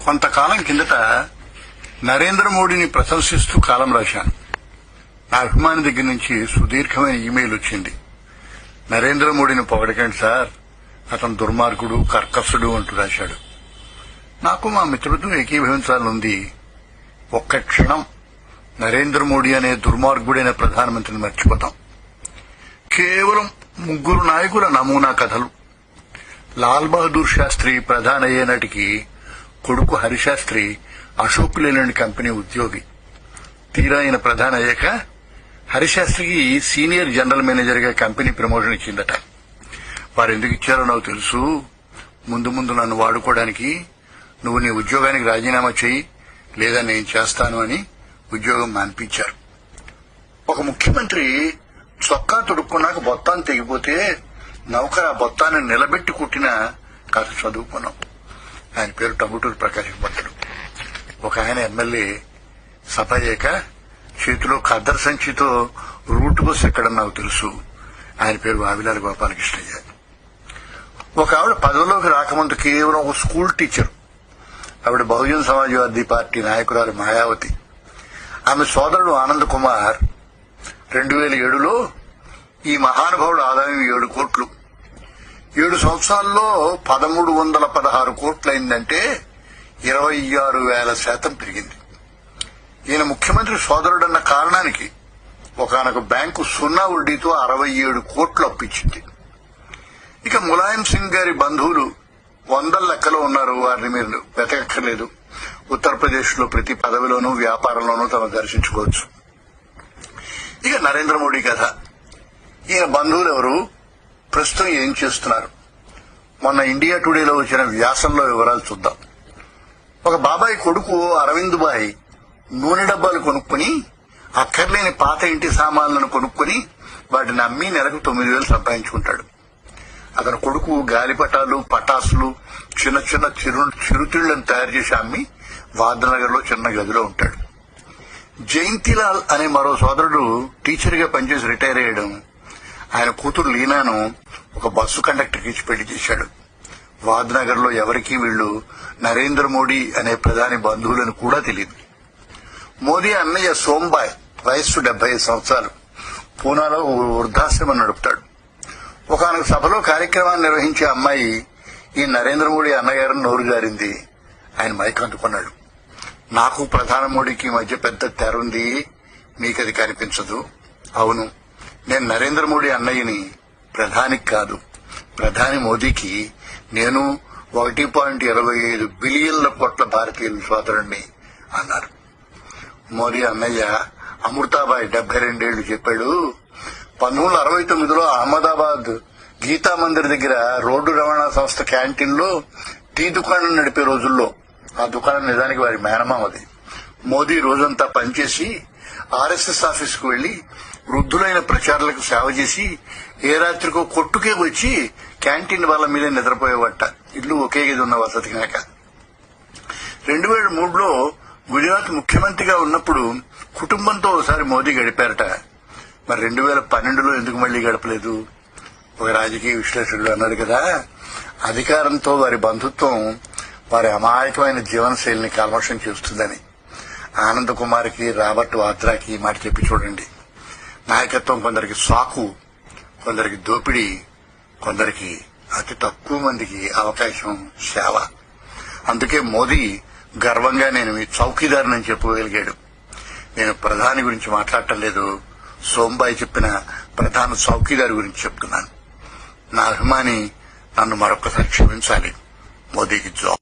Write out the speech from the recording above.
కొంతకాలం కిందట నరేంద్ర మోడీని ప్రశంసిస్తూ కాలం రాశాను. నా అభిమాని దగ్గర నుంచి సుదీర్ఘమైన ఈమెయిల్ వచ్చింది. నరేంద్ర మోడీని పొగడకండి సార్, అతను దుర్మార్గుడు, కర్కశుడు అంటూ రాశాడు. నాకు మా మిత్రుడితో ఏకీభవించాలనుంది. ఒక్క క్షణం నరేంద్ర మోడీ అనే దుర్మార్గుడైన ప్రధానమంత్రిని మర్చిపోతాం. కేవలం 3 నాయకుల నమూనా కథలు. లాల్ బహదూర్ శాస్త్రి ప్రధాని అయ్యే నాటికి కొడుకు హరిశాస్త్రి అశోక్ లేలాండ్ కంపెనీ ఉద్యోగి. తీరా ఆయన ప్రధాని అయ్యాక హరిశాస్త్రికి సీనియర్ జనరల్ మేనేజర్ గా కంపెనీ ప్రమోషన్ ఇచ్చిందట. వారు ఎందుకు ఇచ్చారో నాకు తెలుసు. ముందు ముందు నన్ను వాడుకోవడానికి నువ్వు నీ ఉద్యోగానికి రాజీనామా చేయి, లేదా నేను చేస్తాను అని ఉద్యోగం మాన్పించారు. ఒక ముఖ్యమంత్రి చొక్కా తొడుక్కున్నాక బొత్తాన్ని తెగిపోతే నౌకర్ ఆ బొత్తాన్ని నిలబెట్టి కుట్టిన కథ చదువుకున్నాం. ఆయన పేరు టంగుటూరి ప్రకాశం పంతులు. ఒక ఆయన ఎమ్మెల్యే సభ అయ్యాక చేతిలో ఖద్దరు సంచితో రూట్ బస్ ఎక్కడని నాకు తెలుసు. ఆయన పేరు వావిలాల గోపాలకృష్ణయ్య. ఒక ఆవిడ పదవిలోకి రాకముందు కేవలం ఒక స్కూల్ టీచర్. ఆవిడ బహుజన్ సమాజ్వాదీ పార్టీ నాయకురాలు మాయావతి. ఆమె సోదరుడు ఆనంద్ కుమార్ 2007లో ఈ మహానుభావుడు ఆదాయం 7 కోట్లు. 7 సంవత్సరాల్లో 1316 కోట్లు అయిందంటే 26,000% పెరిగింది. ఈయన ముఖ్యమంత్రి సోదరుడన్న కారణానికి ఒకనొక బ్యాంకు 0 వడ్డీతో 67 కోట్లు అప్పించింది. ఇక ములాయం సింగ్ గారి బంధువులు 100 లెక్కలో ఉన్నారు. వారిని మీరు వెతకక్కర్లేదు. ఉత్తరప్రదేశ్ లో ప్రతి పదవిలోనూ వ్యాపారంలోనూ తమ దర్శించుకోవచ్చు. ఇక నరేంద్ర మోడీ కథ. ఈయన బంధువులు ఎవరు, ప్రస్తుతం ఏం చేస్తున్నారు? మొన్న ఇండియా టుడేలో వచ్చిన వ్యాసంలో వివరాలు చూద్దాం. ఒక బాబాయ్ కొడుకు అరవింద్ బాయ్ నూనె డబ్బాలు కొనుక్కుని అక్కర్లేని పాత ఇంటి సామాన్లను కొనుక్కుని వాటిని అమ్మి నెలకు 9,000 సంపాదించుకుంటాడు. అతని కొడుకు గాలిపటాలు, పటాసులు, చిన్న చిన్న చిరుతిళ్లను తయారు చేసి అమ్మి వాద్నగర్ లో చిన్న గదిలో ఉంటాడు. జయంతిలాల్ అనే మరో సోదరుడు టీచర్ గా పనిచేసి రిటైర్ అయ్యడం. ఆయన కూతురు లీనాను ఒక బస్సు కండక్టర్కి ఇచ్చి పెళ్లి చేశాడు. వాద్నగర్ లో ఎవరికీ వీళ్లు నరేంద్ర మోడీ అనే ప్రధాని బంధువులను కూడా తెలియదు. మోదీ అన్నయ్య సోంబాయ్ వయస్సు 75 సంవత్సరాలు. పూనాలో వృద్ధాశ్రమం నడుపుతాడు. ఒకనొక సభలో కార్యక్రమాన్ని నిర్వహించే అమ్మాయి ఈ నరేంద్ర మోడీ అన్నగారిని నోరు జారింది. ఆయన మైక్ అందుకున్నాడు. నాకు ప్రధాని మోడీకి మధ్య పెద్ద తెర ఉంది, మీకది కనిపించదు. అవును, నేను నరేంద్ర మోడీ అన్నయ్యని, ప్రధానికి కాదు. ప్రధాని మోదీకి నేను 1.25 బిలియన్ల కోట్ల భారతీయుల సోదరుణ్ణి అన్నారు. మోదీ అన్నయ్య అమృతాబాయ్ 72 ఏళ్లు చెప్పాడు. 1969లో అహ్మదాబాద్ గీతా మందిర్ దగ్గర రోడ్డు రవాణా సంస్థ క్యాంటీన్ లో టీ దుకాణం నడిపే రోజుల్లో, ఆ దుకాణం నిజానికి వారి మేనమామది, మోదీ రోజంతా పనిచేసి ఆర్ఎస్ఎస్ ఆఫీస్ కు వెళ్లి వృద్ధులైన ప్రచారులకు సేవ చేసి ఏ రాత్రికో కొట్టుకే వచ్చి క్యాంటీన్ వాళ్ళ మీదే నిద్రపోయేవట. ఇల్లు ఒకే గది ఉన్న వసతి కనుక. 2003లో గుజరాత్ ముఖ్యమంత్రిగా ఉన్నప్పుడు కుటుంబంతో ఒకసారి మోదీ గడిపారట. మరి 2012లో ఎందుకు మళ్లీ గడపలేదు? ఒక రాజకీయ విశ్లేషకుడు అన్నాడు కదా, అధికారంతో వారి బంధుత్వం వారి అమాయకమైన జీవనశైలిని కల్మషం చేస్తుందని. ఆనంద్ కుమార్కి, రాబర్ట్ వాద్రాకి ఈ మాట చెప్పి చూడండి. నాయకత్వం కొందరికి సాకు, కొందరికి దోపిడీ, కొందరికి అతి తక్కువ మందికి అవకాశం సేవ. అందుకే మోదీ గర్వంగా నేను మీ చౌకీదారునని చెప్పగలిగాడు. నేను ప్రధాని గురించి మాట్లాడటం లేదు, సోంబాయి చెప్పిన ప్రధాన చౌకీదారు గురించి చెప్తున్నాను. నా అభిమాని నన్ను మరొకసారి క్షమించాలి. మోదీకి జో.